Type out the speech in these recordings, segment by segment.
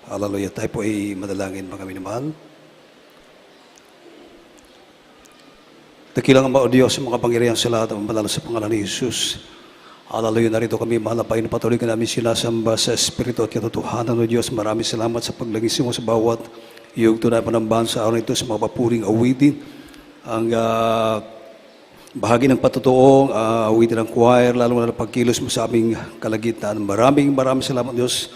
Hallelujah. Tayo po ay madalangin mga minamahal. Dakilang ang mga Diyos sa mga pangyarihan sa lahat ng banal sa pangalan ni Jesus. Hallelujah. Narito kami, mahal na Panginoon, patuloy ka namin sinasamba sa Espiritu at katotohanan ng Diyos. Maraming salamat sa paglagis mo sa bawat iyong tunay panambahan sa araw nito sa mga papuring awitin. Ang bahagi ng patutuong awitin ng choir, lalo na pagkilos mo sa aming kalagitnaan. Maraming salamat Diyos.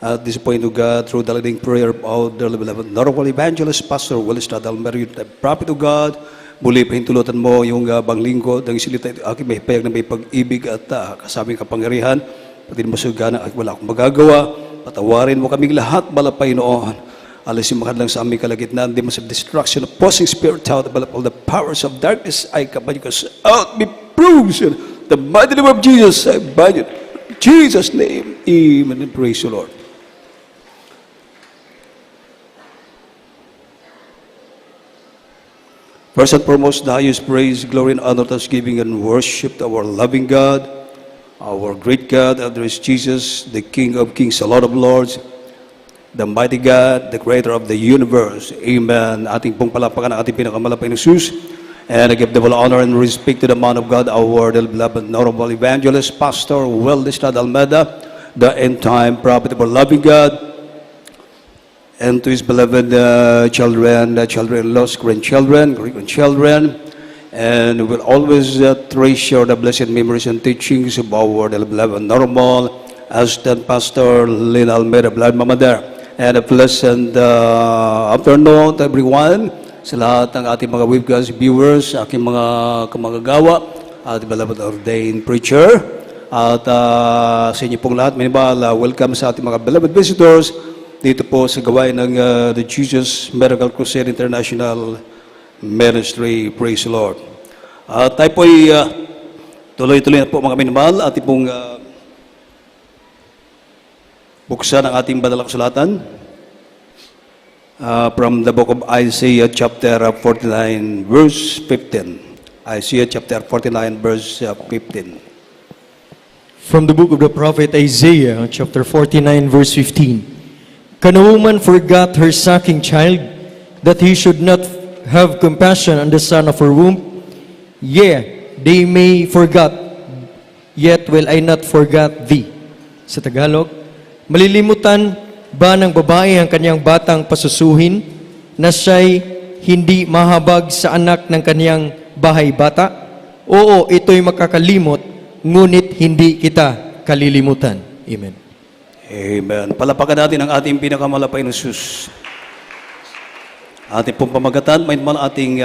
At this point, to God, through the leading prayer of the beloved Honorable Evangelist Pastor Willis Tadalmer, the prophet of God, muli pahintulutan mo yung banglingkod ng isilita aking may payag na may pag-ibig at kasaming kapangyarihan. Pati mo sugana at wala akong magagawa. Patawarin mo kaming lahat, malapay noon. Alisin mo lang sa aming kalagitnaan, demons of destruction, opposing spirit out, all the powers of darkness, I command you out, be bruised. The mighty name of Jesus, I bind you. In Jesus' name, amen and praise the Lord. First and foremost, the highest praise, glory, and honor, thanksgiving, and worship to our loving God, our great God, and there is Jesus, the King of kings, the Lord of lords, the mighty God, the creator of the universe. Amen. Ating pong palapakan ang ating pinakamalapay na Jesus. And I give the full honor and respect to the man of God, our beloved, honorable evangelist, Pastor Willis Almeida, the end-time prophet of our loving God, and to his beloved children, children-in-laws, grandchildren, great-grandchildren, and we will always treasure the blessed memories and teachings of our beloved normal assistant pastor Lynn Almeida, beloved Mama there. And a pleasant afternoon to everyone, sa lahat ng ating mga webcast viewers, aking mga kamagagawa, ating beloved ordained preacher, at sa inyo pong lahat, minimal, welcome sa ating mga beloved visitors, dito po sa gawain ng the Jesus Miracle Crusade International Ministry. Praise the Lord. Tayo po ay tuloy-tuloy na po mga minamahal. Ating pong buksan ang ating banal na kasulatan from the book of Isaiah chapter 49 verse 15. Isaiah chapter 49 verse 15. From the book of the prophet Isaiah chapter 49 verse 15. Can a woman forget her sucking child, that he should not have compassion on the son of her womb? Yea, they may forget, yet will I not forget thee. Sa Tagalog, malilimutan ba ng babae ang kanyang batang pasusuhin, na siya'y hindi mahabag sa anak ng kanyang bahay bata? Oo, ito'y makakalimot, ngunit hindi kita kalilimutan. Amen. Amen. Palapakan natin ang ating pinakamalapay na Jesus. Ating pong pamagatan, may naman ating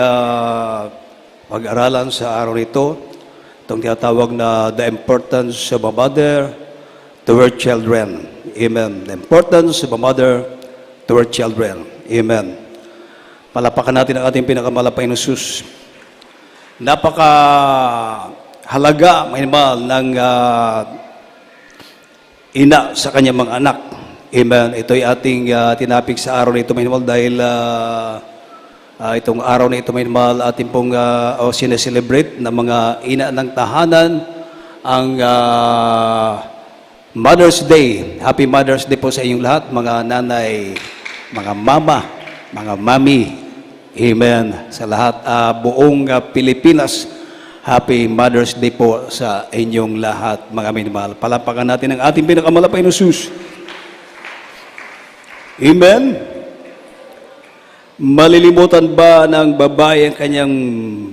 pag-aralan sa araw nito. Itong tinatawag na the importance of a mother to her children. Amen. The importance of a mother to her children. Amen. Palapakan natin ang ating pinakamalapay na Jesus. Napaka halaga, may naman, ng ina sa kanyang mga anak. Amen. Ito'y ating tinapik sa araw na ito, may naman, dahil itong araw na ito, may naman, ating pong sineselebrate na mga ina ng tahanan, ang Mother's Day. Happy Mother's Day po sa inyong lahat, mga nanay, mga mama, mga mami. Amen. Sa lahat, buong Pilipinas, Happy Mother's Day po sa inyong lahat, mga minamahal. Palapakan natin ang ating pinakamalapay na Jesus. Amen. Malilimutan ba ng babae ang kanyang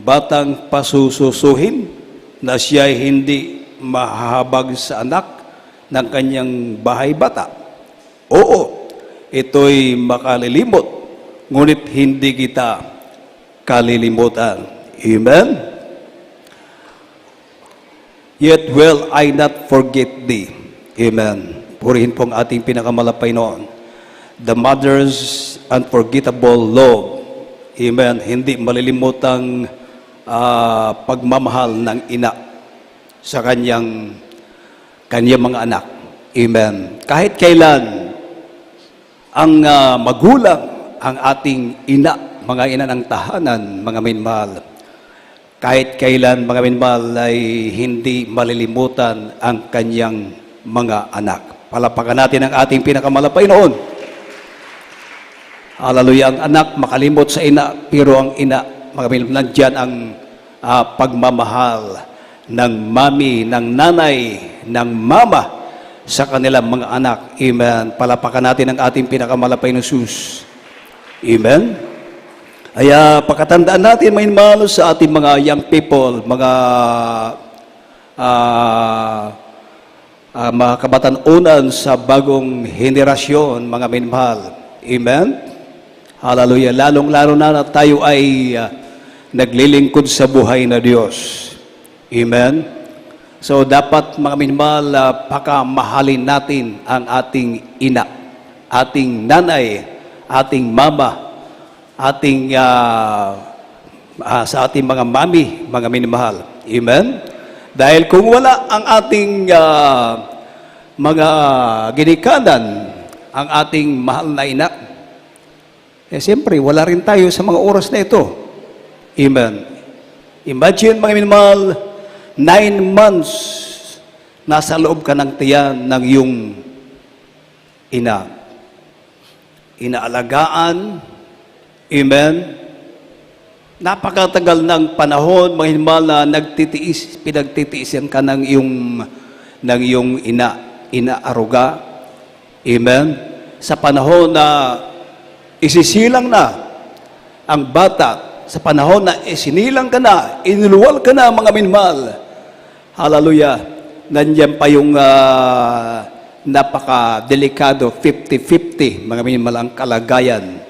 batang pasususuhin, na siya ay hindi mahahabag sa anak ng kanyang bahay bata? Oo, ito'y makalilimot, ngunit hindi kita kalilimutan. Amen. Yet will I not forget thee. Amen. Purihin po ang ating pinakamalapay noon. The mother's unforgettable love. Amen. Hindi malilimutang pagmamahal ng ina sa kanyang mga anak. Amen. Kahit kailan ang magulang, ang ating ina, mga ina ng tahanan, mga minmahal, kahit kailan, mga minmahal, ay hindi malilimutan ang kanyang mga anak. Palapakan natin ang ating pinakamalapay noon. Hallelujah. Ang anak makalimot sa ina, pero ang ina, mga minamahal, nandyan ang pagmamahal ng mami, ng nanay, ng mama sa kanilang mga anak. Amen. Palapakan natin ang ating pinakamalapay na Jesus. Amen. Kaya pagkatandaan natin, mga minamahal, sa ating mga young people, mga mga kabatanunan sa bagong henerasyon, mga minamahal. Amen. Hallelujah. Lalong-lalo na tayo ay naglilingkod sa buhay na Diyos. Amen. So dapat, mga minamahal, pakamahalin natin ang ating ina, ating nanay, ating mama, ating sa ating mga mami, mga minamahal. Amen. Dahil kung wala ang ating mga ginikanan, ang ating mahal na ina, siyempre, wala rin tayo sa mga oras na ito. Amen. Imagine, mga minamahal, 9 months nasa loob ka ng tiyan ng iyong ina. Inaalagaan. Amen. Napakatagal ng panahon, mga minamahal, na pinagtitiisan ka ng iyong inaaruga. Amen. Sa panahon na isisilang na ang bata, sa panahon na isinilang ka na, inuluwal ka na, mga minamahal. Hallelujah. Nandiyan pa yung napaka-delikado 50-50, mga minamahal, ang kalagayan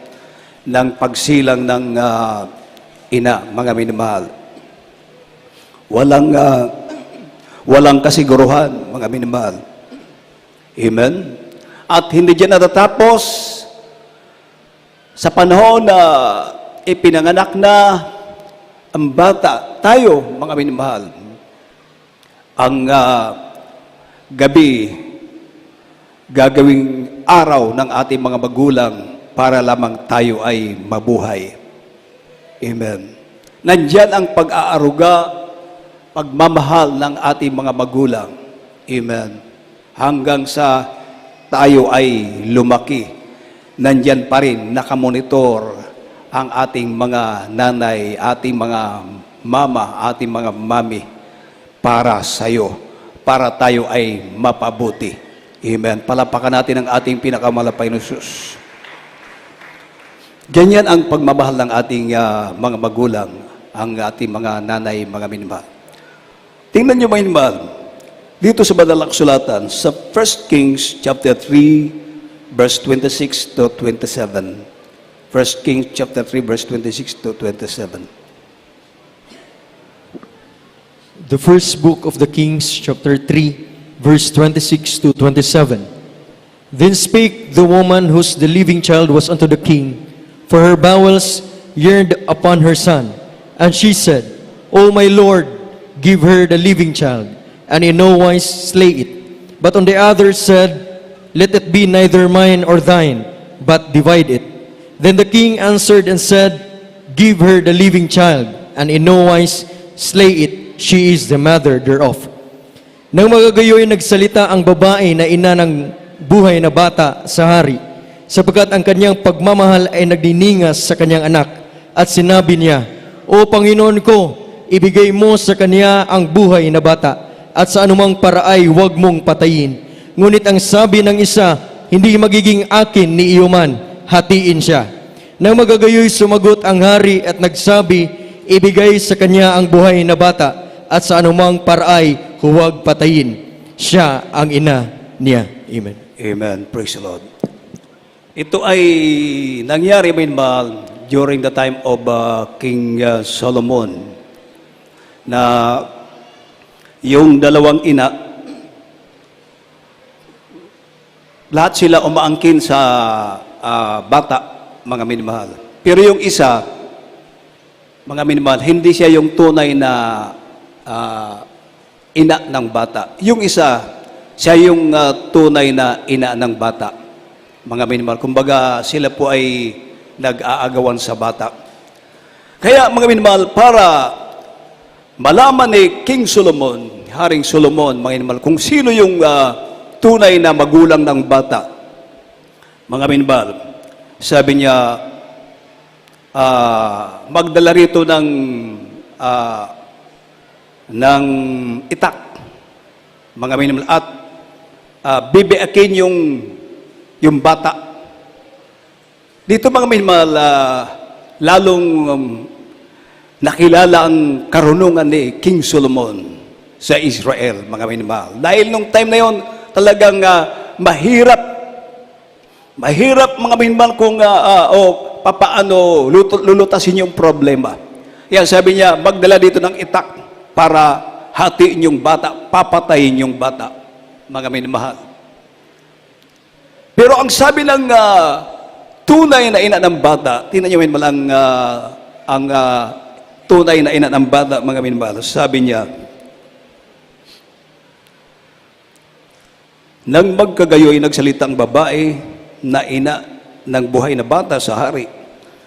ng pagsilang ng ina, mga minamahal. Walang kasiguruhan, mga minamahal. Amen. At hindi dyan natatapos. Sa panahon na ipinanganak na ang bata, tayo, mga minamahal, ang gabi, gagawing araw ng ating mga magulang para lamang tayo ay mabuhay. Amen. Nandyan ang pag-aaruga, pagmamahal ng ating mga magulang. Amen. Hanggang sa tayo ay lumaki. Nandyan pa rin, nakamonitor ang ating mga nanay, ating mga mama, ating mga mami para sa'yo, para tayo ay mapabuti. Amen. Palapakan natin ang ating pinakamalapay na Jesus. Ganyan ang pagmamahal ng ating mga magulang, ang ating mga nanay, mga minamahal. Tingnan nyo, mga minamahal, dito sa banal na kasulatan, sa 1 Kings chapter 3, verse 26 to 27. 1 Kings chapter 3, verse 26 to 27. The first book of the Kings, chapter 3, verse 26 to 27. Then spake the woman whose the living child was unto the king, for her bowels yearned upon her son. And she said, O my Lord, give her the living child, and in no wise slay it. But on the other said, Let it be neither mine or thine, but divide it. Then the king answered and said, Give her the living child, and in no wise slay it, she is the mother thereof. Nang magagayoy nagsalita ang babae na ina ng buhay na bata sa hari, sapagkat ang kanyang pagmamahal ay nagdiningas sa kanyang anak, at sinabi niya, O Panginoon ko, ibigay mo sa kanya ang buhay na bata, at sa anumang paraay huwag mong patayin. Ngunit ang sabi ng isa, hindi magiging akin ni iyo man, hatiin siya. Nang magagayoy sumagot ang hari at nagsabi, ibigay sa kanya ang buhay na bata, at sa anumang paraay huwag patayin. Siya ang ina niya. Amen. Amen. Praise the Lord. Ito ay nangyari, minamahal, during the time of King Solomon, na yung dalawang ina, lahat sila umaangkin sa bata, mga minamahal. Pero yung isa, mga minamahal, hindi siya yung tunay na ina ng bata. Yung isa, siya yung tunay na ina ng bata, mga minamahal. Kumbaga, sila po ay nag-aagawan sa bata. Kaya, mga minamahal, para malaman ni King Solomon, Haring Solomon, mga minamahal, kung sino yung tunay na magulang ng bata, mga minamahal, Sabi niya, magdala rito ng itak, mga minamahal, at bibiakin yung bata. Dito mga minamahal, lalong nakilala ang karunungan ni King Solomon sa Israel, mga minamahal. Dahil nung time na yon, talagang mahirap mga minamahal kung papaano lulutasin yung problema. Yan, sabi niya, magdala dito ng itak para hatiin yung bata, papatayin yung bata, mga minamahal. Pero ang sabi ng tunay na ina ng bata, tingnan niyo minamahal ang tunay na ina ng bata, mga minamahal. Sabi niya, nang magkagayoy nagsalita ang babae na ina ng buhay na bata sa hari,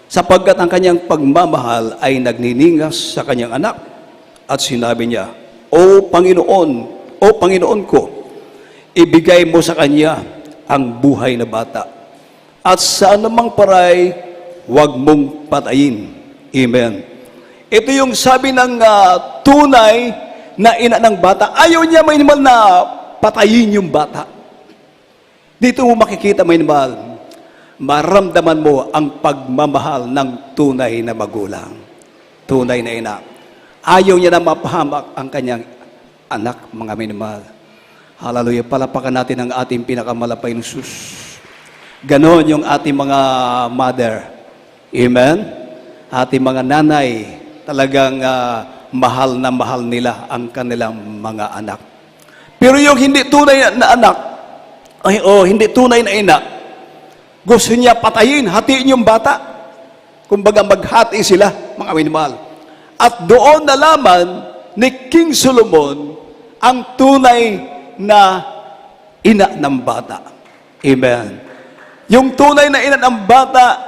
sapagkat ang kanyang pagmamahal ay nagniningas sa kanyang anak. At sinabi niya, O Panginoon ko, ibigay mo sa kanya ang buhay na bata. At sa anumang paray, huwag mong patayin. Amen. Ito yung sabi ng tunay na ina ng bata. Ayaw niya may naman na patayin yung bata. Dito mo makikita, may naman, maramdaman mo ang pagmamahal ng tunay na magulang. Tunay na ina. Ayaw niya na mapahamak ang kanyang anak, mga minamahal. Hallelujah. Palapakan natin ang ating pinakamalapay ng Sus. Ganon yung ating mga mother. Amen? Ating mga nanay, talagang mahal na mahal nila ang kanilang mga anak. Pero yung hindi tunay na anak, hindi tunay na ina, gusto niya patayin, hatiin yung bata. Kumbaga maghati sila, mga minamahal. At doon nalaman ni King Solomon ang tunay na ina ng bata. Amen. Yung tunay na ina ng bata,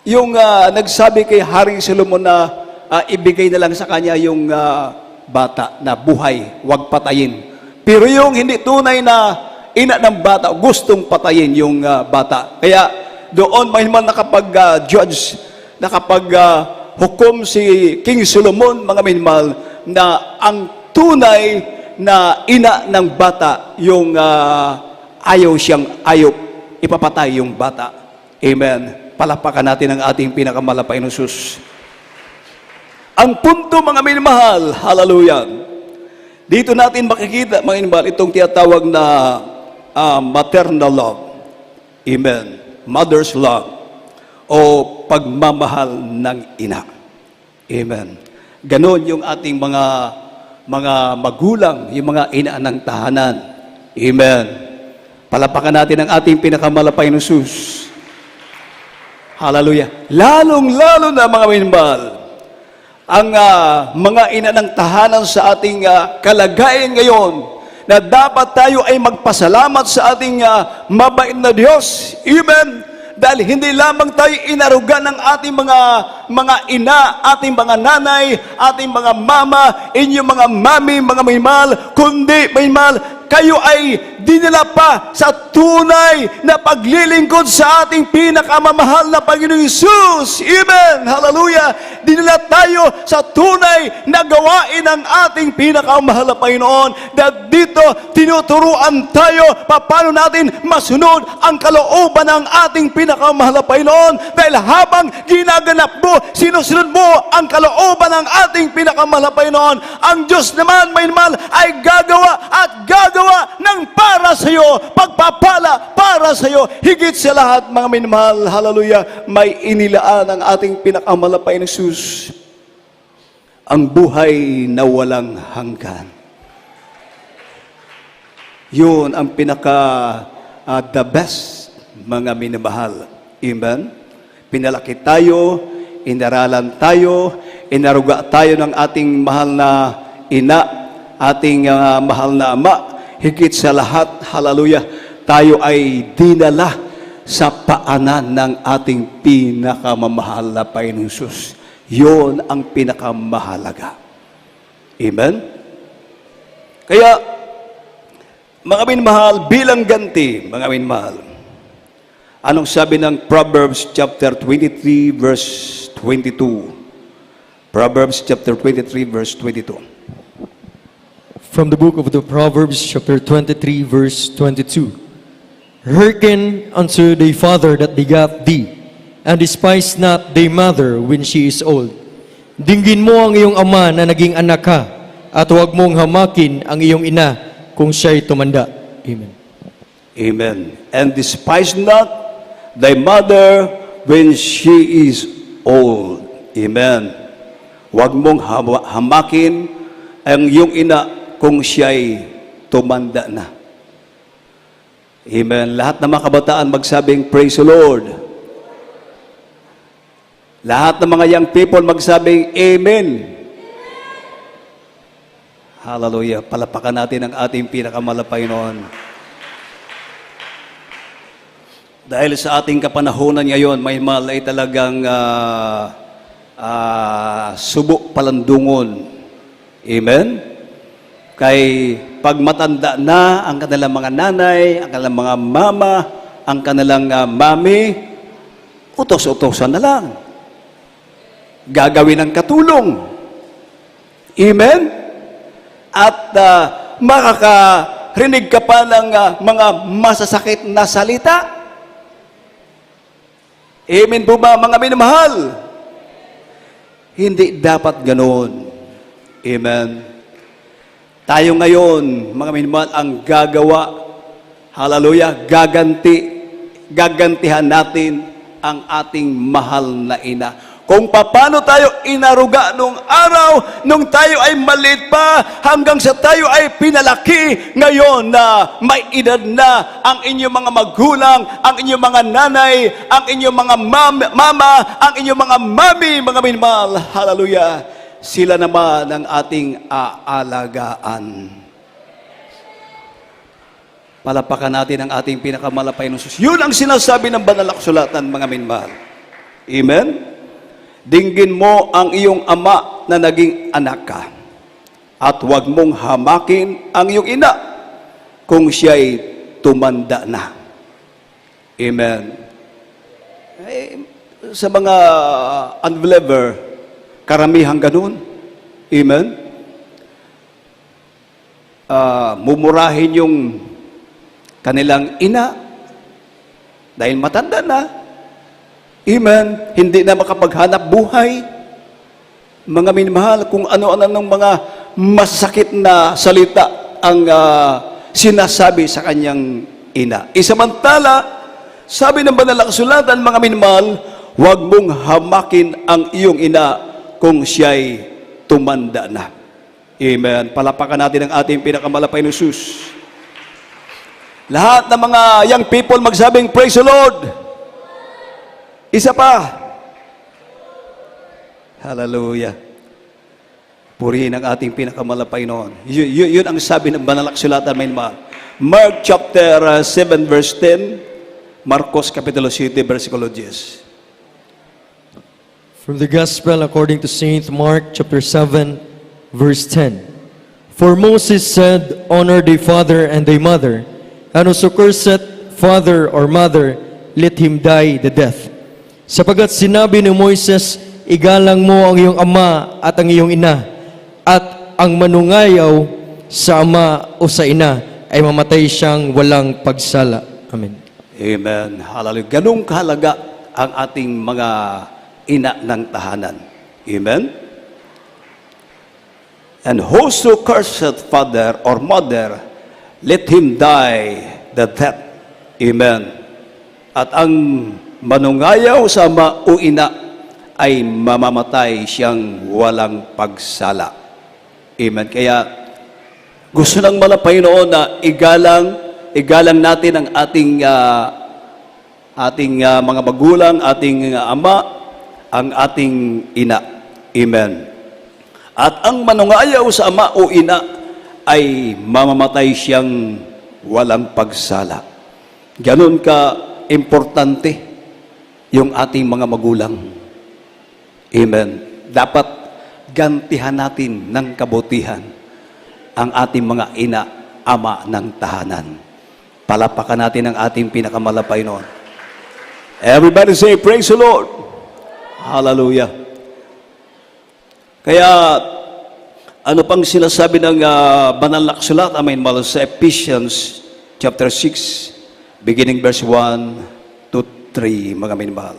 yung nagsabi kay Hari Solomon na ibigay na lang sa kanya yung bata na buhay, huwag patayin. Pero yung hindi tunay na ina ng bata, gustong patayin yung bata. Kaya doon may man nakapag-judge, hukom si King Solomon, mga minamahal, na ang tunay na ina ng bata, yung ayaw ipapatay yung bata. Amen. Palapakan natin ang ating pinakamalapay ng Sus. Ang punto, mga minamahal, hallelujah, dito natin makikita, mga minamahal, itong tinatawag na maternal love. Amen. Mother's love. O pagmamahal ng ina. Amen. Ganon yung ating mga magulang, yung mga ina ng tahanan. Amen. Palapakan natin ang ating pinakamalapay ng Sus. Hallelujah. Lalong-lalo na, mga minamahal, ang mga ina ng tahanan sa ating kalagayan ngayon, na dapat tayo ay magpasalamat sa ating mabait na Diyos. Amen. Dahil hindi lamang tayo inaruga ng ating mga ina, ating mga nanay, ating mga mama, inyong mga mami, mga minamahal, kundi minamahal, kayo ay dinala pa sa tunay na paglilingkod sa ating pinakamamahal na Panginoong Hesus. Amen! Hallelujah! Dinala tayo sa tunay na gawain ng ating pinakamamahal na Panginoon. Dahil dito, tinuturuan tayo paano natin masunod ang kalooban ng ating pinakamamahal na Panginoon. Dahil habang ginaganap mo, sinusunod mo ang kalooban ng ating pinakamamahal na Panginoon, ang Diyos naman, may mahal, ay gagawa at gagawa ng para sa iyo, pagpapala para sa iyo. Higit sa lahat, mga minamahal, hallelujah, may inilaan ang ating pinakamalapay na Sus, ang buhay na walang hanggan. Yun ang the best, mga minamahal. Amen? Pinalaki tayo, inaralan tayo, inaruga tayo ng ating mahal na ina, ating mahal na ama. Higit sa lahat, hallelujah, tayo ay dinala sa paanan ng ating pinakamamahal na Panginoong Hesus. Yun ang pinakamahalaga. Amen? Kaya, mga minamahal, bilang ganti, mga minamahal, Anong sabi ng Proverbs chapter 23 verse 22? Proverbs chapter 23 verse 22. From the book of the Proverbs, chapter 23, verse 22. Hearken unto thy father that begat thee, and despise not thy mother when she is old. Dinggin mo ang iyong ama na naging anak ka, at huwag mong hamakin ang iyong ina kung siya'y tumanda. Amen. Amen. And despise not thy mother when she is old. Amen. Huwag mong hamakin ang iyong ina kung siya'y tumanda na. Amen. Lahat ng mga kabataan magsabing, praise the Lord. Lahat ng mga young people magsabing, amen. Hallelujah. Palapakan natin ang ating pinakamalapay noon. Dahil sa ating kapanahunan ngayon, may malay talagang subok palandungon. Amen? Kay pag matanda na ang kanilang mga nanay, ang kanilang mga mama, ang kanilang mami, utos-utosan na lang. Gagawin ng katulong. Amen? At makakarinig ka pa ng mga masasakit na salita. Amen po ba, mga minamahal? Hindi dapat ganoon. Amen? Tayo ngayon, mga minamahal, ang gagawa, hallelujah, gagantihan natin ang ating mahal na ina. Kung paano tayo inaruga nung araw, nung tayo ay maliit pa, hanggang sa tayo ay pinalaki, ngayon na may edad na ang inyong mga magulang, ang inyong mga nanay, ang inyong mga mama, ang inyong mga mami, mga minamahal, hallelujah, sila naman ang ating aalagaan. Palapakan natin ang ating pinakamalapay ng Diyos. Yun ang sinasabi ng banal na kasulatan, mga minamahal. Amen? Dinggin mo ang iyong ama na naging anak ka, at huwag mong hamakin ang iyong ina kung siya'y tumanda na. Amen. Sa mga unbeliever, karamihang ganun. Amen. Mumurahin yung kanilang ina dahil matanda na. Amen. Hindi na makapaghanap buhay. Mga minamahal, kung ano-ano ng mga masakit na salita ang sinasabi sa kanyang ina. Isamantala, sabi ng banal na kasulatan, mga minamahal, huwag mong hamakin ang iyong ina kung siya'y tumanda na. Amen. Palapakan natin ang ating pinakamalapay na Diyos. Lahat ng mga young people magsabing, praise the Lord. Isa pa. Hallelujah. Purihin ang ating pinakamalapay noon. Yun ang sabi ng banal na kasulatan, may mahal. Mark chapter 7 verse 10, Marcos kapitulo 7 versikulo 10. From the Gospel according to Saint Mark, chapter 7, verse 10. For Moses said, honor thy father and thy mother, and whoso curseth father or mother, let him die the death. Sapagat sinabi ni Moises, igalang mo ang iyong ama at ang iyong ina, at ang manungayaw sa ama o sa ina ay mamatay siyang walang pagsala. Amen. Amen. Hallelujah. Ganong kahalaga ang ating mga ina ng tahanan. Amen? And whoso curseth father or mother, let him die the death. Amen. At ang manungayaw sa ama o ina ay mamamatay siyang walang pagsala. Amen. Kaya gusto ng malapay noon na igalang natin ang ating mga magulang, ating ama, ang ating ina. Amen. At ang manungayaw sa ama o ina ay mamamatay siyang walang pagsala. Ganon ka importante yung ating mga magulang. Amen. Dapat gantihan natin ng kabutihan ang ating mga ina, ama ng tahanan. Palapakan natin ang ating pinakamalapay noon. Everybody say, praise the Lord. Hallelujah. Kaya, ano pang sinasabi ng banal na aksulat, sa Ephesians chapter 6, beginning verse 1 to 3, mga minmahal.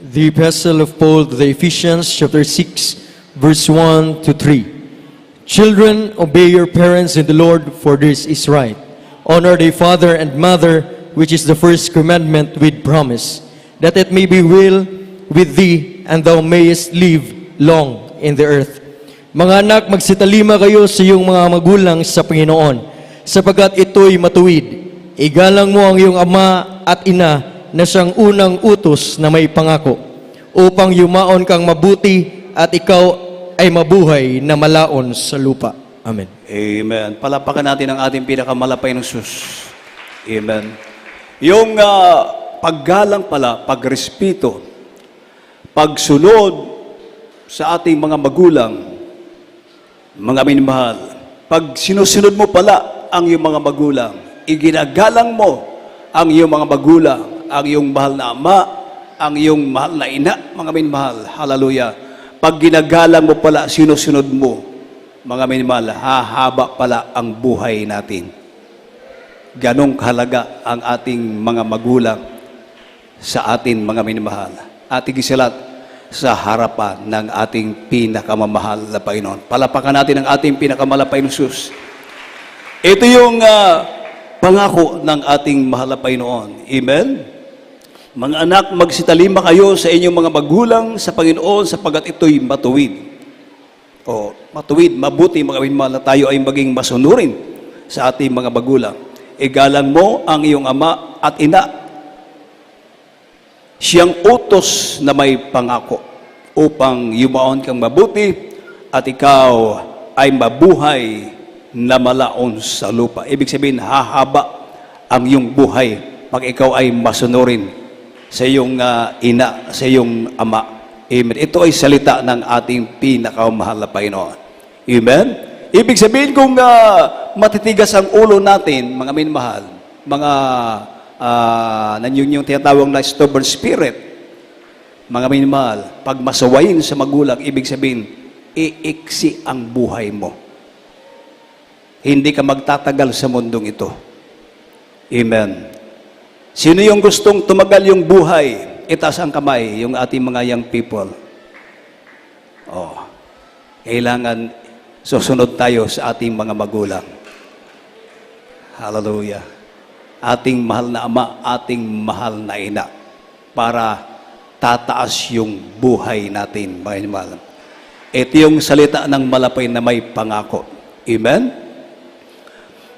The Epistle of Paul to the Ephesians, chapter 6, verse 1 to 3. Children, obey your parents in the Lord, for this is right. Honor thy father and mother, which is the first commandment with promise, that it may be well with thee, and thou mayest live long in the earth. Mga anak, magsitalima kayo sa iyong mga magulang sa Panginoon, sapagkat ito'y matuwid. Igalang mo ang iyong ama at ina na siyang unang utos na may pangako, upang yumaon kang mabuti at ikaw ay mabuhay na malaon sa lupa. Amen. Amen. Palapakan natin ang ating pinakamalapay ng Sus. Amen. Yung paggalang pala, pagrespeto, pagsunod sa ating mga magulang, mga minmahal, pag sinusunod mo pala ang iyong mga magulang, iginagalang mo ang iyong mga magulang, ang iyong mahal na ama, ang iyong mahal na ina, mga minmahal, hallelujah. Pag ginagalang mo pala, sinusunod mo, mga minmahal, hahaba pala ang buhay natin. Ganong kahalaga ang ating mga magulang sa atin, mga minmahal. Ating isalat sa harapan ng ating pinakamamahal na Panginoon. Palapakan natin ang ating pinakamalapay na Diyos. Ito yung pangako ng ating mahal na Panginoon. Amen? Mga anak, magsitalima kayo sa inyong mga magulang sa Panginoon sapagkat ito'y matuwid. O, matuwid, mabuti mga minmahal na tayo ay maging masunurin sa ating mga magulang. Igalang mo ang iyong ama at ina. Siyang utos na may pangako upang yumaon kang mabuti at ikaw ay mabuhay na malaon sa lupa. Ibig sabihin, hahaba ang iyong buhay pag ikaw ay masunurin sa iyong ina, sa iyong ama. Amen. Ito ay salita ng ating pinakamahal na Panginoon. Amen? Ibig sabihin kung matitigas ang ulo natin, mga minmahal, mga yung tinatawag na stubborn spirit, mga minmahal, pag masawayin sa magulang, ibig sabihin, iiksi ang buhay mo. Hindi ka magtatagal sa mundong ito. Amen. Sino yung gustong tumagal yung buhay? Itaas ang kamay, yung ating mga young people. Oh, kailangan susunod tayo sa ating mga magulang. Hallelujah. Ating mahal na ama, ating mahal na ina, para tataas yung buhay natin, mga minmahal. Ito yung salita ng malapay na may pangako. Amen?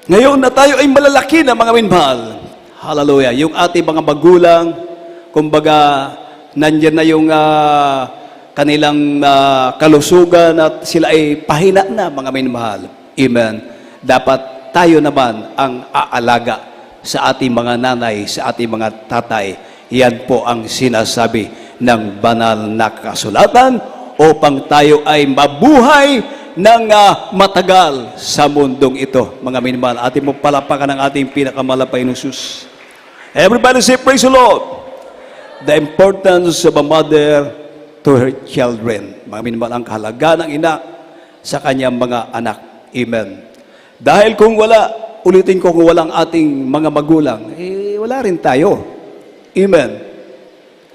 Ngayon na tayo ay malalaki na, mga minmahal, hallelujah, yung ating mga magulang, kumbaga, nandyan na yung kanilang kalusugan at sila ay pahina na, mga minmahal. Amen? Dapat tayo naman ang aalaga sa ating mga nanay, sa ating mga tatay. Yan po ang sinasabi ng banal na kasulatan upang tayo ay mabuhay ng matagal sa mundong ito. Mga minmahal, ating mo palapakan ang ating pinakamalapay na Diyos. Everybody say, praise the Lord. The importance of a mother to her children. Mga minmahal, ang kahalaga ng ina sa kanyang mga anak. Amen. Dahil kung wala, ulitin ko, kung walang ating mga magulang, wala rin tayo. Amen.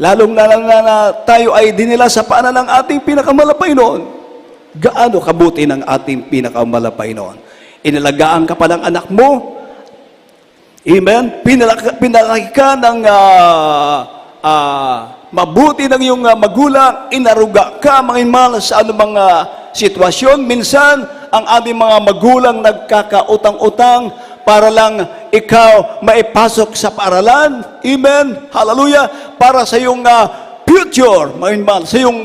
Lalong na tayo ay dinila sa paanan ng ating pinakamalapay noon. Gaano kabuti ng ating pinakamalapay noon? Inalagaan ka pa ng anak mo. Amen. Pinalaki ka ng mabuti ng iyong magulang. Inaruga ka, mga minmahal, sa anumang sitwasyon. Minsan, ang ating mga magulang nagkakautang-utang para lang ikaw maipasok sa paaralan. Amen. Hallelujah. Para sa iyong future, mga minmahal, sa iyong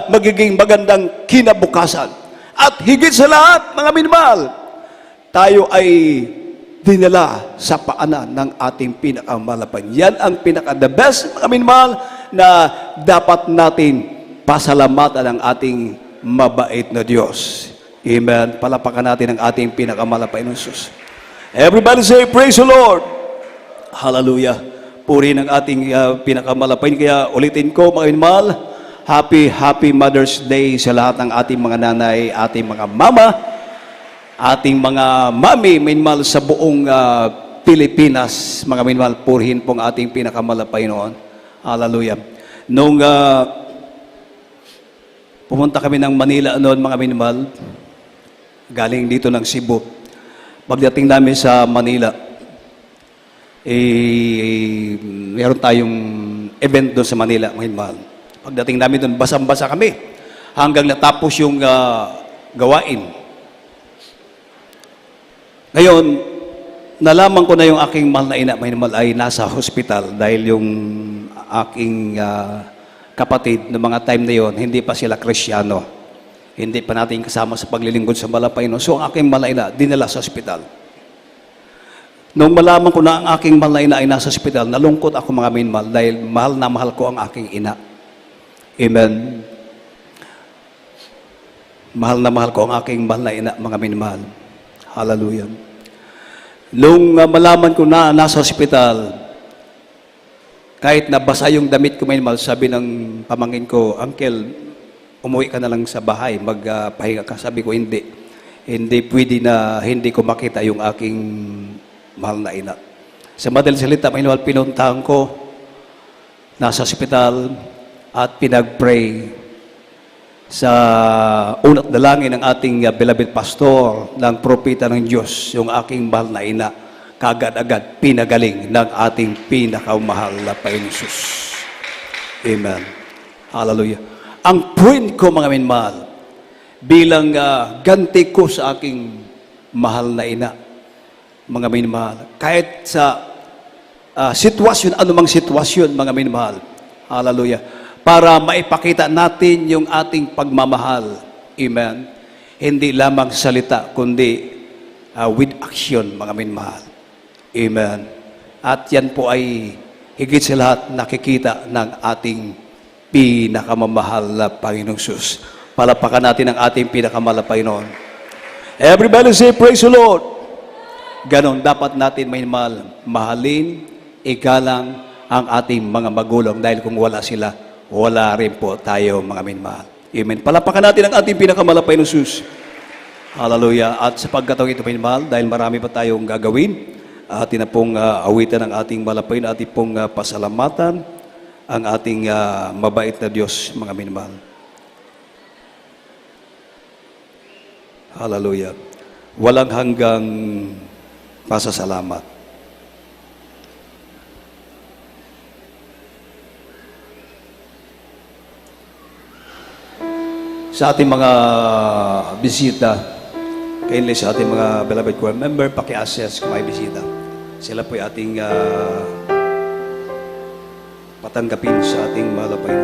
magiging magandang kinabukasan. At higit sa lahat, mga minmahal, tayo ay dinala sa paanan ng ating pinakamalapay. Yan ang pinaka-the best, mga minmahal, na dapat natin pasalamatan ang ating mabait na Diyos. Amen. Palapakan natin ang ating pinakamalapay na Diyos. Everybody say, praise the Lord. Hallelujah. Puri ng ating pinakamalapay. Kaya ulitin ko, mga minamahal, Happy Mother's Day sa lahat ng ating mga nanay, ating mga mama, ating mga mami, minamahal sa buong Pilipinas. Mga minamahal, purihin pong ating pinakamalapay noon. Hallelujah. Nung pumunta kami ng Manila noon, mga minamahal, galing dito ng Cebu. Pagdating namin sa Manila, meron tayong event doon sa Manila, mga minamahal. Pagdating namin doon, basang-basa kami hanggang natapos yung gawain. Ngayon, nalaman ko na yung aking mahal na ina, mga minamahal, ay nasa hospital dahil yung aking kapatid ng mga time na yon, hindi pa sila Kristyano. Hindi pa natin kasama sa paglilingkod sa Malapay. No? So, ang aking mahal na ina, dinala sa ospital. Nung malaman ko na ang aking mahal na ina ay nasa ospital, nalungkot ako mga minamahal dahil mahal na mahal ko ang aking ina. Amen. Mahal na mahal ko ang aking mahal na ina, mga minamahal. Hallelujah. Nung malaman ko na nasa ospital, kahit nabasa yung damit ko, minamahal, sabi ng pamangkin ko, Uncle, umuwi ka na lang sa bahay, magpahinga ka. Sabi ko, hindi. Hindi pwede na hindi ko makita yung aking mahal na ina. Sa madaling salita, minamahal, pinuntahan ko, nasa ospital, at pinag-pray sa unat dalangin ng ating beloved pastor, ng propeta ng Diyos, yung aking mahal na ina, kagad-agad pinagaling ng ating pinakamahal na Panginoon Jesus. Amen. Hallelujah. Ang point ko, mga minamahal, bilang ganti ko sa aking mahal na ina, mga minamahal, kahit sa sitwasyon, anumang sitwasyon, mga minamahal, hallelujah, para maipakita natin yung ating pagmamahal, amen, hindi lamang salita, kundi with action, mga minamahal, amen. At yan po ay higit sa lahat nakikita ng ating pinakamamahal na Panginoong Sus. Palapakan natin ang ating pinakamahal na Panginoon. Everybody say, praise the Lord. Ganon, dapat natin minamahal, mahalin, igalang ang ating mga magulang dahil kung wala sila, wala rin po tayo, mga minamahal. Amen. Palapakan natin ang ating pinakamahal na Panginoong Sus. Hallelujah. At sa pagkataong ito, minamahal, dahil marami pa tayong gagawin, atin na pong awitan ang ating malapay na ating pong pasalamatan ang ating mabait na Diyos, mga minamahal. Hallelujah. Walang hanggang pasasalamat. Sa ating mga bisita, kainli sa ating mga beloved choir member, paki-assess kung may bisita. Sila po ay ating patanggapin sa ating malapay.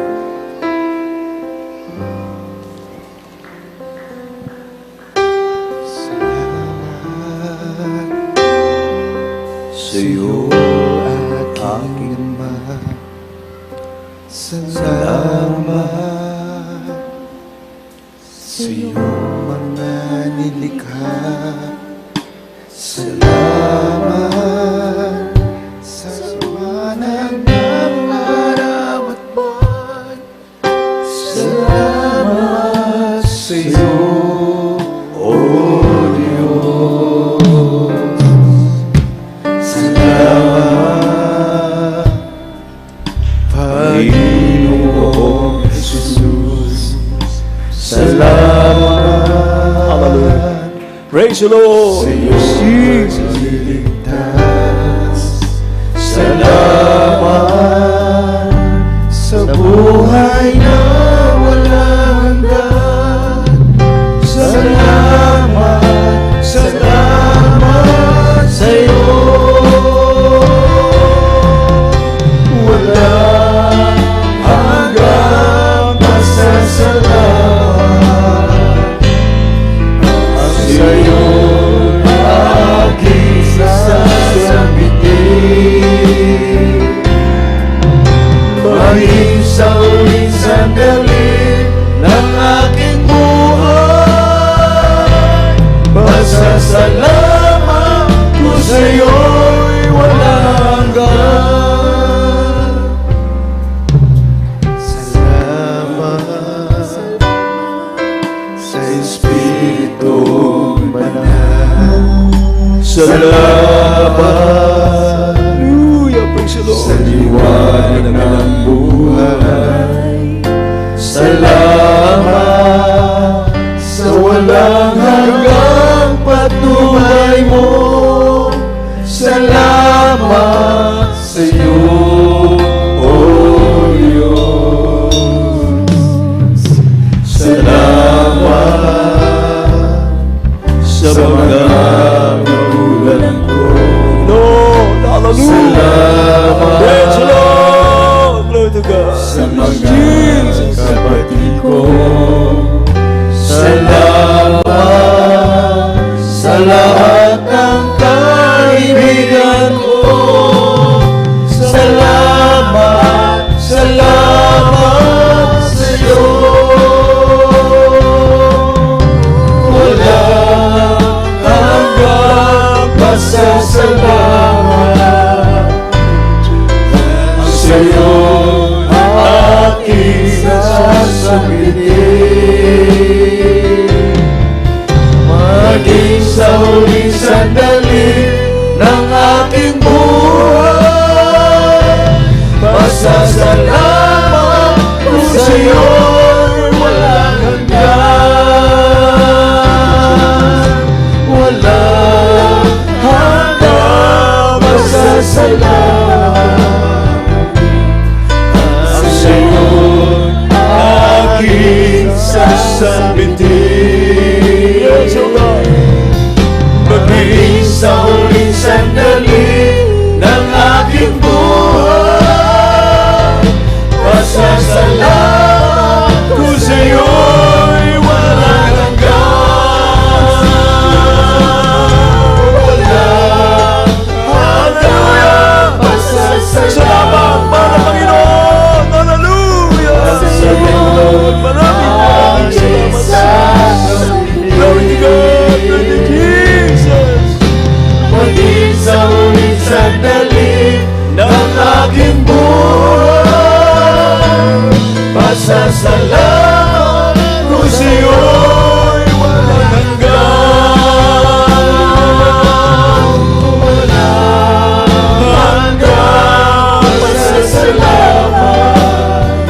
Salamat sa iyo, aking Ama. Salamat sa iyong mga nilikha. Salamat sa sama ng araw at buwan. Salamat sa iyo, O Diyos. Salamat, Panginoong Jesus. Salamat. Hallelujah. Praise the Lord. Sa iyo niligtas. Salamat sa buhay na walang hanggan. Salamat, salamat sa iyo. Walang hanggang pasasalamat ang sa iyo. salamat sa iyo, O Diyos. Salamat sa mga magulang ko. Lord, hallelujah. Salamat. Praise the Lord. Glory to God. Sa mga kapatid ko. Salamat sa lahat ng kaibigan ko. Salamat, salamat sa iyo. Walang hanggang pasasalamat ang sa iyo aking sasabihin. Maging sa huling sandali ng aking buhay, pasasalamat ko sa iyo'y walang hanggan. Walang hanggang pasasalamat ang sa iyo'y aking sasabihin. Maging sa huling sandali ng aking buhay, pasasalamat ko sa iyo'y walang hanggan. Walang hanggang pasasalamat para Panginoon. Hallelujah! Sa Panginoon, maraming salamat. Glory to God, glory to Jesus. Maging sa huling sandali ng aking buhay, pasasalamat ko sa iyo'y walang hanggan. Walang hanggang pasasalamat.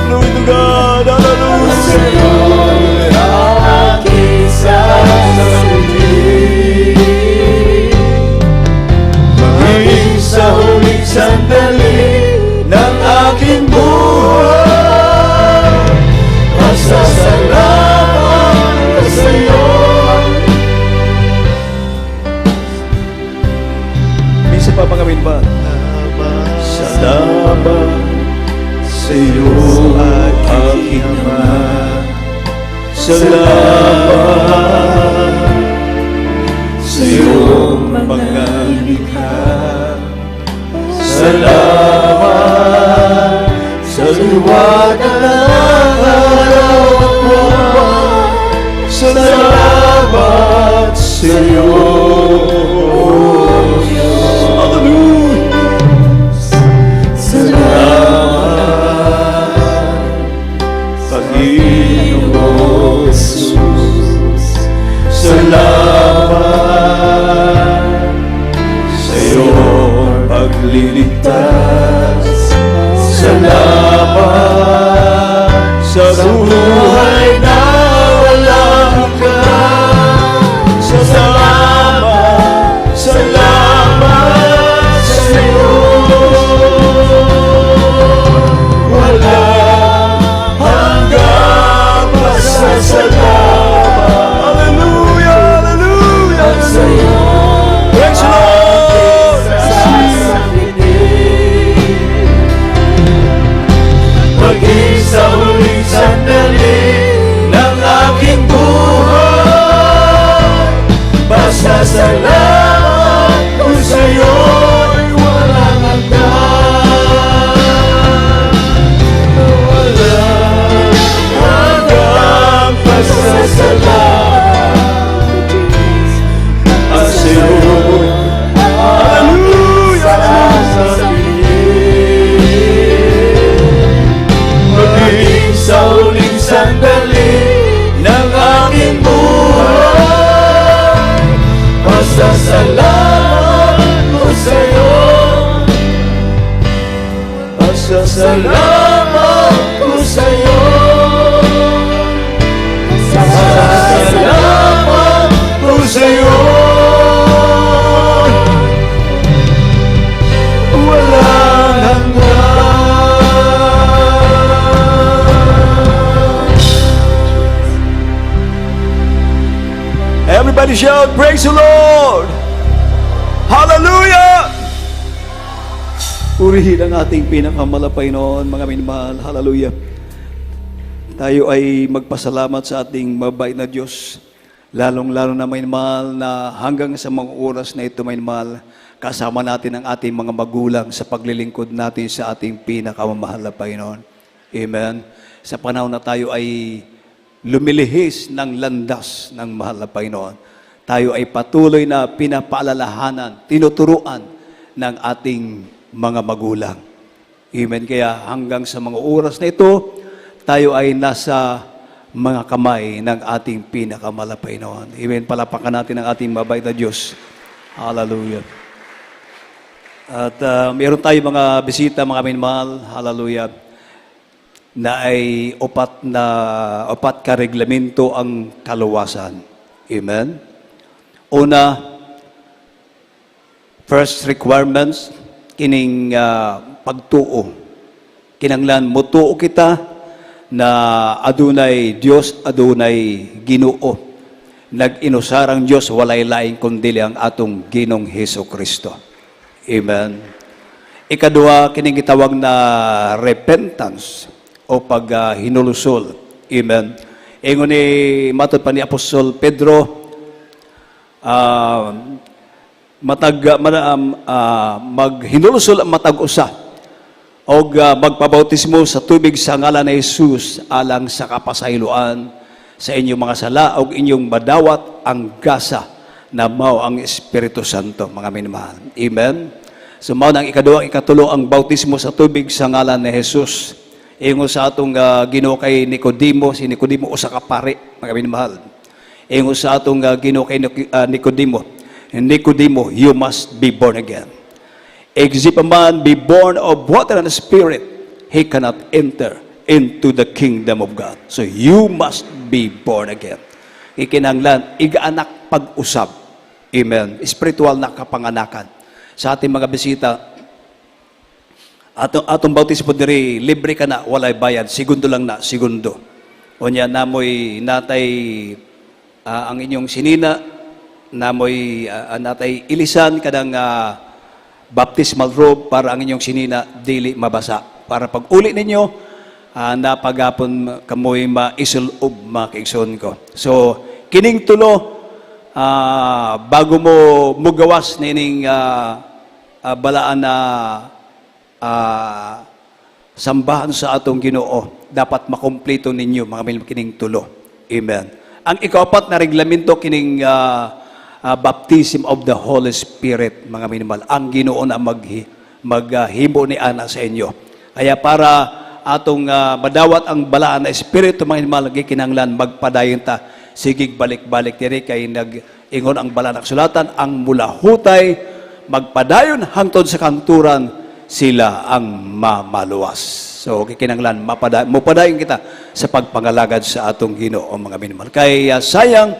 Glory to God. Hallelujah. Sa iyo'y aking sasabihin. Maging sa huling sandali ng aking buhay, pasasalamat ko sa iyo. Minsan pa pangawin ba? Salamat sa iyo, aking Ama. Salamat sa iyong mga likha. Salamat sa liwanag ng araw at buwan. Salamat sa iyo, O Diyos. Salamat, Panginoong Jesus. Salamat sa iyong pagliligtas. Salamat sa buhay na walang hanggan. Salamat, salamat sa iyo. Walang hanggang pasasalamat. Hallelujah. Hallelujah. At sa iyo Praise the Lord. maging sa huling sandali ng aking buhay, pasasalamat ko sa iyo'y walang hanggan. Walang hanggang pasasalamat at sa iyo'y hallelujah sasabihin. Maging sa huling sandali ng aking buhay, pasasalamat ko sa iyo. Pasasalamat ko sa iyo. Pasasalamat ko sa iyo. to shout, praise the Lord! Hallelujah! Purihin ang ating pinakamalapay noon, mga minamahal. Hallelujah. Tayo ay magpasalamat sa ating mabait na Diyos. Lalong-lalo na minamahal na hanggang sa mga oras na ito minamahal, kasama natin ang ating mga magulang sa paglilingkod natin sa ating pinakamamahal na Panginoon. Amen. Sa panahon na tayo ay lumilihis ng landas ng mahal na Panginoon, tayo ay patuloy na pinapaalalahanan, tinuturuan ng ating mga magulang. Amen. Kaya hanggang sa mga oras na ito, tayo ay nasa mga kamay ng ating pinakamalapay noon. Amen. Palapakan natin ang ating mabait na Diyos. Hallelujah. At meron tayo mga bisita, mga minamahal. Hallelujah. Na ay opat ka reglamento ang kaluwasan. Amen. Una, first requirements, kining pagtuo. Kinanglan mo tuo kita na adunay Dios, adunay Ginoo. Nag-inusarang Dios walay laing kundi ang atong Ginong Hesukristo. Amen. Ikaduha, kining gitawag na repentance o paghinulusol. Amen. Ingon ni matod pa ni Apostol Pedro, maghinulusol ang matag usa o magpabautismo sa tubig sa ngalan ni Jesus alang sa kapasayloan sa inyong mga sala o inyong madawat ang gasa na mao ang Espiritu Santo, mga minamahal. Amen. So mao nang ikaduha, ikatulo ang bautismo sa tubig sa ngalan ni Jesus. Ingon sa atong Ginoo kay Nicodemo, si Nicodemo usa ka pari, mga minamahal. Ingon sa atong Ginoo kay Nicodemo, you must be born again. Except a man be born of water and spirit, he cannot enter into the kingdom of God. So you must be born again. Ikinanglan, igaanak pag-usab. Amen. Spiritual na kapanganakan. Sa ating mga bisita, atong bautismo diri, libre ka na, walay bayad, segundo lang na, segundo. O niya, namoy natay ang inyong sinina, namoy natay ilisan kadang baptismal robe para ang inyong sinina dili mabasa. Para pag uli ninyo, napagapon kamoy maisul-ob mga kaigsoon ko. So, kining tulo, bago mo mugawas nining balaan na sambahan sa atong Ginoo, dapat makumpleto ninyo mga kining tulo. Amen. Ang ikapat na reglamento kining baptism of the Holy Spirit, mga minimal. Ang Ginoo na maghimo ni ana sa inyo. Kaya para atong madawat ang balaan na Espiritu, mga minimal, gikinanglan magpadayon ta. Sigig balik-balik diri kay nag-ingon ang balaan ng sulatan, ang mula hutay, magpadayon hangtod sa kanturan, sila ang mamaluwas. So, kikinanglan, mupadayon kita sa pagpangalagad sa atong Ginoo, mga minimal. Kay sayang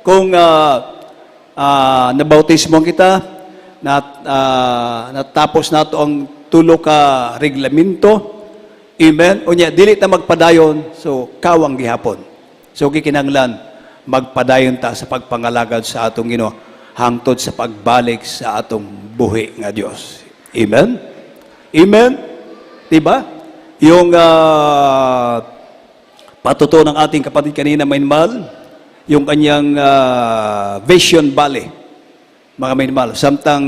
kung nabautismo kita, natapos nato ang tulo ka reglamento. Amen. Unya, dili ta magpadayon, so kawang gihapon. So, kikinanglan, magpadayon ta sa pagpangalagad sa atong Ginoo hangtod sa pagbalik sa atong buhi nga Dios. Amen? Amen? Diba? Yung patuto ng ating kapatid kanina, Mainmal, yung kanyang Vision Valley, mga minmal. Samtang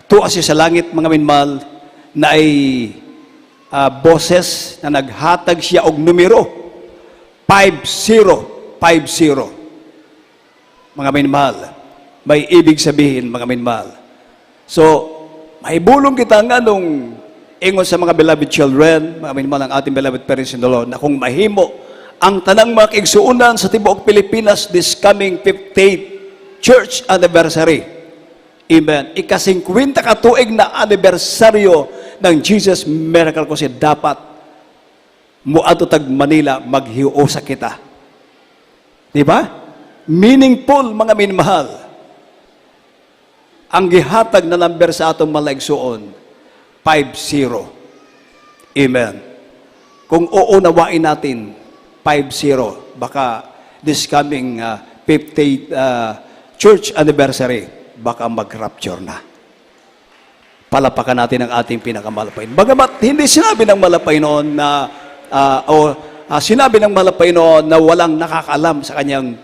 tuas siya sa langit, mga minmal, na ay boses na naghatag siya og numero 50. Mga minmal. May ibig sabihin, mga minmal. So, mahibulong kita nga nung ingon sa mga beloved children, mga minmal, ang ating beloved parents in the Lord, na kung mahimo ang tanang mga kaigsuunan sa tibuok Pilipinas this coming 58th church anniversary. Amen. Ika-50 katuig na anibersaryo ng Jesus Miracle Crusade, dapat muadto tag Manila maghiusa kita. Di ba? Meaningful, mga minmahal. Ang gihatag na number sa atong malaigsuon, 50. Amen. Kung uunawain natin 50, baka this coming 50th church anniversary, baka mag-rapture na. Palapakan natin ang ating pinakamalapay. Bagamat hindi sinabi ng malapay noon na sinabi ng malapay noon na walang nakakaalam sa kanyang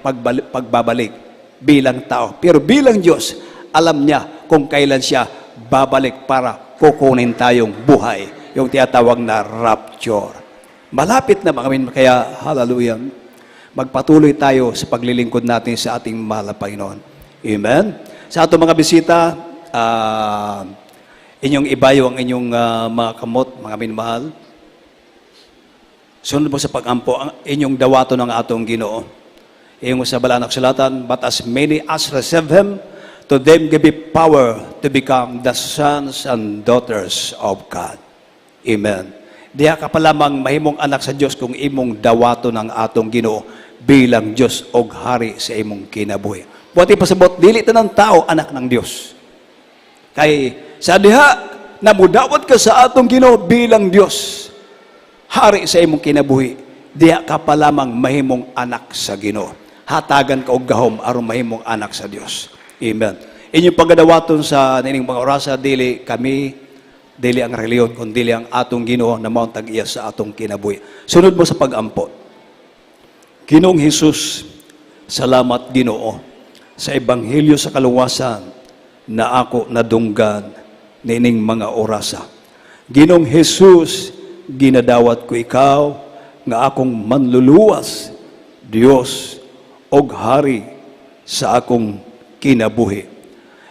pagbabalik bilang tao. Pero bilang Diyos, alam niya kung kailan siya babalik para kukunin tayong buhay. Yung tinatawag na rapture. Malapit na kami, kaya hallelujah, magpatuloy tayo sa paglilingkod natin sa ating malapay noon. Amen? Sa atong mga bisita, inyong ibayo ang inyong mga kamot, mga minmahal. Sunod mo sa pag-ampo, ang inyong dawato ng atong Ginoo. Iyong sa balaan ng sulatan, but as many as receive Him, to them give power to become the sons and daughters of God. Amen. Diya ka pa lamang mahimong anak sa Diyos kung imong dawato ng atong Ginoo bilang Diyos og hari sa imong kinabuhi. Buti pasabot, dili ta ng tao, anak ng Diyos. Kay sa diha, namudawat ka sa atong Ginoo bilang Diyos, hari sa imong kinabuhi, diha ka pa lamang mahimong anak sa Ginoo. Hatagan ka og gahom aron mahimong anak sa Dios. Amen. Inyong pagadawaton sa nining mga orasa, dili ang reliyon, kundi dili ang atong Ginoo na mao tag-iya sa atong kinabuhi. Sunod mo sa pag-ampo. Ginoong Hesus, salamat Ginoo sa ebanghelyo sa kaluwasan na ako nadunggan nining mga orasa. Ginoong Hesus, ginadawat ko ikaw nga akong manluluwas, Dios og hari sa akong kinabuhi.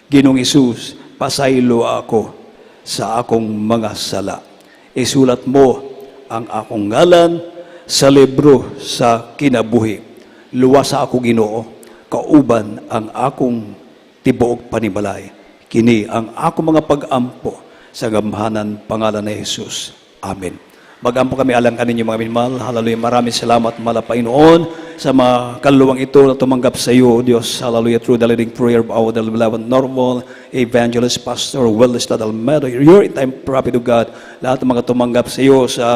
Ginoong Hesus, pasaylo ako sa akong mga sala. Isulat mo ang akong ngalan sa libro sa kinabuhi. Luwasa ako Ginoo, kauban ang akong tibuok panimalay. Kini ang akong mga pag-ampo sa gamhanan pangalan ni Jesus. Amen. Mag-ampo kami alang kaninyo mga minmal. Hallelujah. Maraming salamat malapay noon sa mga kaluluwang ito na tumanggap sa iyo, Diyos. Hallelujah. Through the leading prayer of our beloved normal evangelist, Pastor Willis Almeida. You're in time prophet of God. Lahat ng mga tumanggap sa iyo sa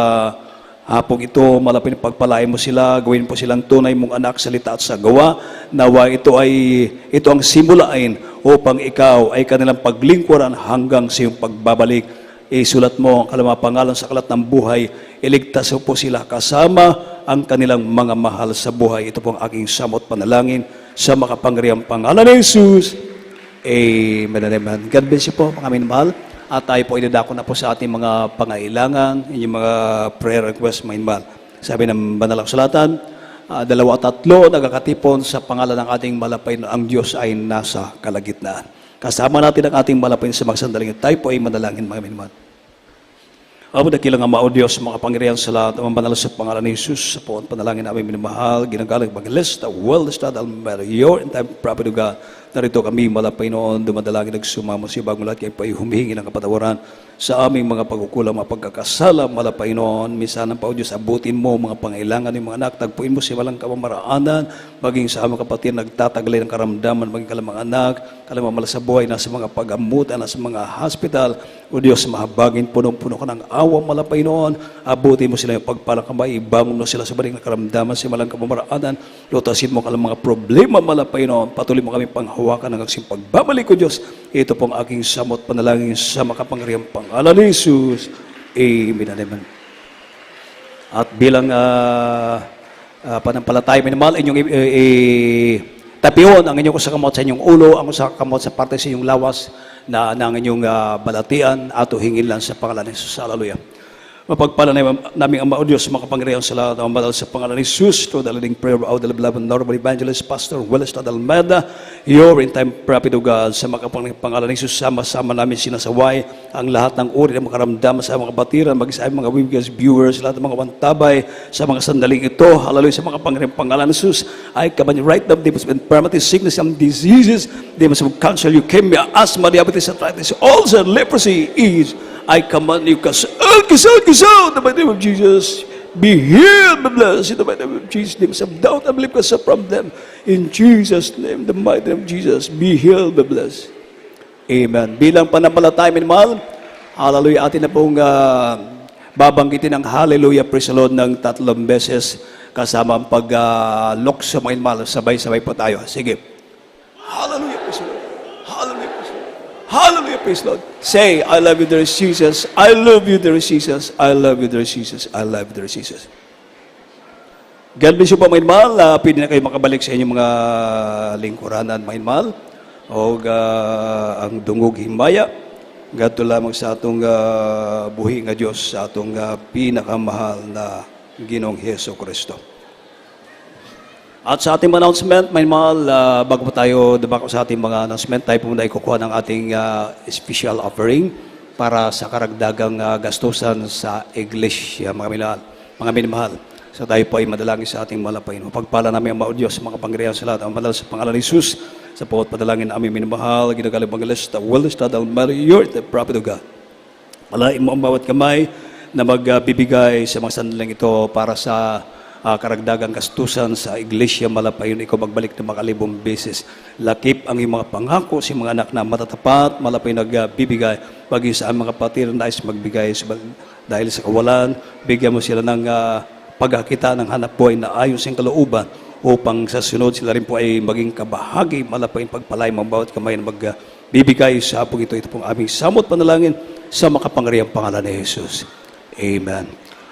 hapong ito, malapit pagpalain mo sila, gawin po silang tunay mong anak, salita at sa gawa. Nawa ito ang simulain upang ikaw ay kanilang paglingkuran hanggang sa iyong pagbabalik. Isulat mo ang kalamang pangalan sa kalat ng buhay. Iligtas po sila kasama ang kanilang mga mahal sa buhay. Ito po ang aking samot panalangin sa makapangyarihang pangalan ni Jesus. Amen and amen. God bless you po, mga minmahal. At tayo po idadako na po sa ating mga pangailangan, inyong mga prayer request, mga minmahal. Sabi ng Banal na Kasulatan, 2 at 3 nagkakatipon sa pangalan ng ating malapay na ang Diyos ay nasa kalagitnaan. Kasama natin ang ating malapay sa mga sandaling. Tayo po ay manalangin, mga minmahal. Amo dakilang nga mao Dios makapangyarihan sa lahat ang banal sa pangalan ni Jesus sa poon panalangin namin minamahal ginagalang evangelista well-studied Almeida your in time prophet of God narito kami malapay noon dumadalangin nagsumamo si bagong lahat kay humihingi ng kapatawaran sa aming mga pagkukulang mga pagkakasala malapay noon minsan pa o Diyos abutin mo mga pangailangan ng mga anak tagpuin mo si walang kamamaraanan maging sa aming kapatid nagtataglay ng karamdaman maging kalamang anak kalamang mala sa buhay nasa mga pag-amutan nasa mga hospital o Diyos mahabagin punong-puno ka ng awang malapay noon, abuti mo sila yung pagpalang kamay, ibangon mo sila sa baling na karamdaman, sa malang kapamaraanan, lutasin mo ka lang mga problema malapay noon, patuloy mo kami panghawakan ng aksing pagbabalik ko Diyos. Ito pong aking samot panalangin sa makapangyarihang pangalan ni Jesus. Amen and amen. At bilang panampalataya minimal, inyong tapion ang inyong kasakamot sa inyong ulo, ang kasakamot sa parte sa inyong lawas, na ang inyong balatian at hingin lang sa pangalan ni Jesus. Hallelujah. Mapagpala namin ang Diyos makapangyarihan sa lahat ng banal sa pangalan ni Jesus to the leading prayer of our beloved normal evangelist Pastor Willis Almeida your in time prophet of God sa makapangyarihan ni Jesus sama-sama namin sinasaway ang lahat ng uri ng makaramdaman sa mga kapatiran mag-isa mga viewers lahat ng mga wantabay sa mga sandaling ito hallelujah sa makapangyarihan pangalan ni Jesus I command you right now demons of infirmity sickness and diseases demons of cancer leukemia asthma diabetes arthritis ulcer leprosy AIDS I command you, kasal, in the mighty name of Jesus. Be healed, be blessed, in the mighty name of Jesus. Demons of doubt, I believe, kasal from them. In Jesus' name, the mighty name of Jesus. Be healed, be blessed. Amen. Bilang panampalataya, minamahal, hallelujah, atin na pong babanggitin ang hallelujah, praise the Lord, ng 3 beses. kasama ang pag-lukso mga minamahal. Sabay-sabay po tayo. Sige. Hallelujah, praise the Lord. Hallelujah, praise the Lord. Hallelujah, praise the Lord. Say, I love you, dear Jesus. I love you, dear Jesus. I love you, dear Jesus. I love you, dear Jesus. God bless you po, mga minamahal. Pwede na kayo makabalik sa inyong mga lingkuranan, mga minamahal. O ang dungog himaya. Gadto lamang sa atong buhi nga Diyos, sa atong pinakamahal na Ginoong Hesus Kristo. At sa ating announcement, may mahal, bago pa tayo dumako sa ating mga announcement, tayo po muna ikukuha ng ating special offering para sa karagdagang gastusan sa iglesia, mga minamahal. So tayo po ay madalangin sa ating malapain. Pagpala namin ang mga Diyos, mga pangyarihan sa lahat, ang madal sa pangalan ni Jesus, sa bawat padalangin na aming minamahal, ginagalang Evangelista, Willis, Tadal, Mary, you're the prophet of God. Malain mo ang bawat kamay na magbibigay sa mga sandaling ito para sa karagdagang gastusan sa Iglesia Malapayon. Ikaw magbalik na makalibong beses. Lakip ang iyong mga pangako sa mga anak na matatapat, Malapayon nagbibigay. Paging sa mga kapatid na nais magbigay dahil sa kawalan, bigyan mo sila ng pagkakita ng hanap buhay na ayon sa kalooban upang sa sunod sila rin po ay maging kabahagi, Malapayon pagpalay mga bawat kamay na magbibigay sa hapong ito. Ito pong aming samot panalangin sa makapangyarihang pangalan ni Jesus. Amen.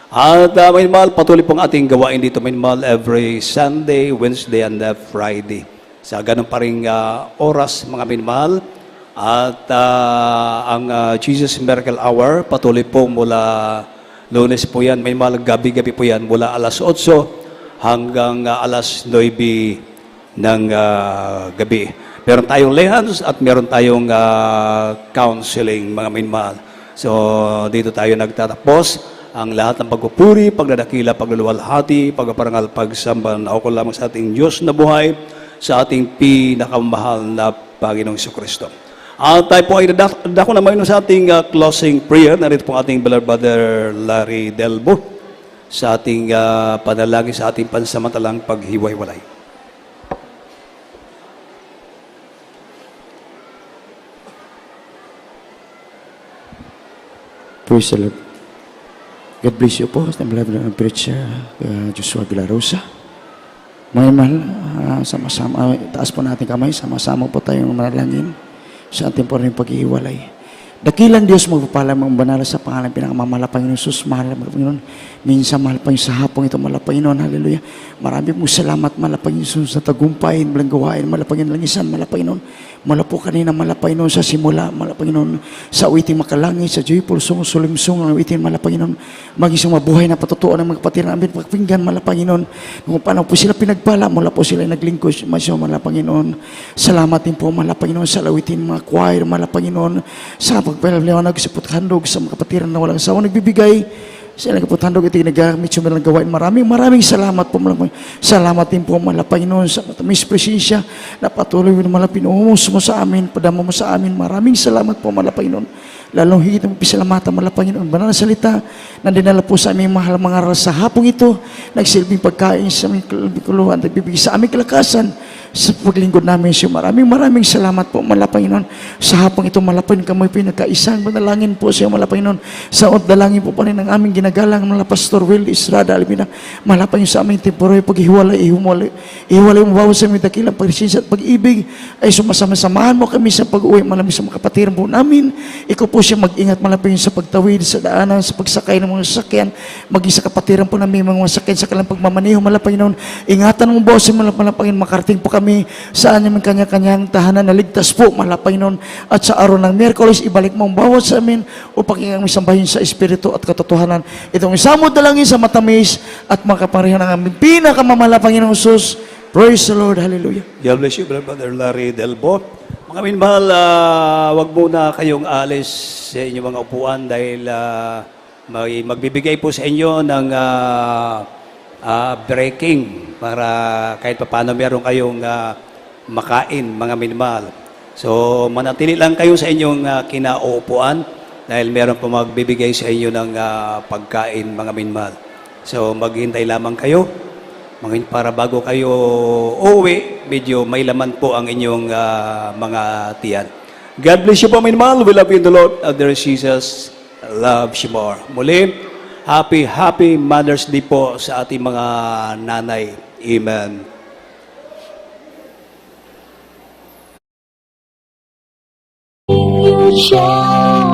At may mahal, patuloy pong ating gawain dito, may mahal, every Sunday, Wednesday, and Friday. Sa ganun pa rin oras, mga minamahal. At ang Jesus Miracle Hour, patuloy po mula Lunes po yan, may mahal, gabi-gabi po yan, mula alas 8 hanggang alas 9 ng gabi. Meron tayong lehans at meron tayong counseling, mga minamahal. So, dito tayo nagtatapos. Ang lahat ng pagpupuri, pagdadakila, pagluluwalhati, pagpaparangal, pagsamba, naukol lamang sa ating Diyos na buhay, sa ating pinakamahal na Panginoong Jesucristo. At tayo po ay dadako naman sa ating closing prayer. Narito po ating Brother Larry Delbo sa ating panalangin sa ating pansamantalang paghiwa-hiwalay. Praise the Lord. God bless you po sa beloved ng preacher, Joshua Villarosa. Mga mahal, sama-sama, taas po natin kamay, sama-sama po tayong manalangin sa ating po rin paghihiwalay. Dakilang Diyos magpapala mga banal sa pangalan pinakamamahal Panginoon Jesus, mahal Panginoon. Minsan mahal Panginoon sa hapong ito, mahal Panginoon, hallelujah. Marami pong salamat, mahal Panginoon Jesus, sa tagumpayin, malang gawain, mahal Panginoon, langisan, mahal Panginoon. Mahal po kanina, mahal Panginoon, sa simula, mahal Panginoon, sa awiting makalangit, sa joyful song, sulimsong, ang awiting, mahal Panginoon, maging mabuhay na patutuan ng mga kapatid namin, pagpinggan, mahal Panginoon, kung paano po sila pinagpala, mula po sila naglingkod, mahal Panginoon. Salamat din po, mahal Panginoon, sa awiting mga choir, mahal Panginoon, sa pagpapaliwanag sa puthandog sa mga kapatiran na walang sawa nagbibigay sa ilang kaputhandog at nagamit yung mga gawain. Maraming salamat po. Salamat din po mga Panginoon sa matamis presensya na patuloy na mga pinuhos mo sa amin, padama mo sa amin. Maraming salamat po mga Panginoon. Lalong higit ang pisalamatan mga Panginoon. Banal na salita na dinala po sa aming mahal mga aral sa hapong ito. Nagsilbing pagkain sa aming kuluhan, nagbibigay sa aming kalakasan sa paglingkod namin siya. Maraming salamat po, mga Panginoon. Sa hapong ito, mga Panginoon, kami pinagkaisang manalangin po siya, mga Panginoon. Sa dalangin po pa rin ang aming ginagalang, mga Pastor Will Israda Alvina. Mga Panginoon, sa aming temporary paghiwalay, ihiwalay mo bawas sa aming dakilang pagsisinsa at pag-ibig, ay sumasama-samahan mo kami sa pag-uwi, malamig sa mga kapatiran po namin. Ikaw po siya mag-ingat, mga Panginoon, sa pagtawid, sa daanan, sa pagsakay ng mga sasakyan, maging sa kapatiran po namin, mga sasakyan sa kanilang pagmamaneho, mga Panginoon. Ingatan mo bawas sa mga Panginoon, makarating po kami sa aming kanya-kanyang tahanan na ligtas po, mahal Panginoon. At sa araw ng Miyerkules, ibalik mo ang bawat sa amin upang iyong sambahin sa Espiritu at katotohanan. Itong isamod na langin sa matamis at makaparihan ng aming pinakamamahal Panginoong Jesus. Praise the Lord. Hallelujah. God bless you, Brother Larry Delbo. Mga minamahal, wag muna kayong alis sa inyong mga upuan dahil may magbibigay po sa inyo ng breaking para kahit paano meron kayong makain, mga minamahal. So, manatili lang kayo sa inyong kinauupuan dahil meron po magbibigay sa inyo ng pagkain, mga minamahal. So, maghintay lamang kayo para bago kayo uuwi, medyo may laman po ang inyong mga tiyan. God bless you po, minamahal. We love you in the Lord. There is Jesus. Love you more. Muli, Happy Mother's Day po sa ating mga nanay. Amen. You shine.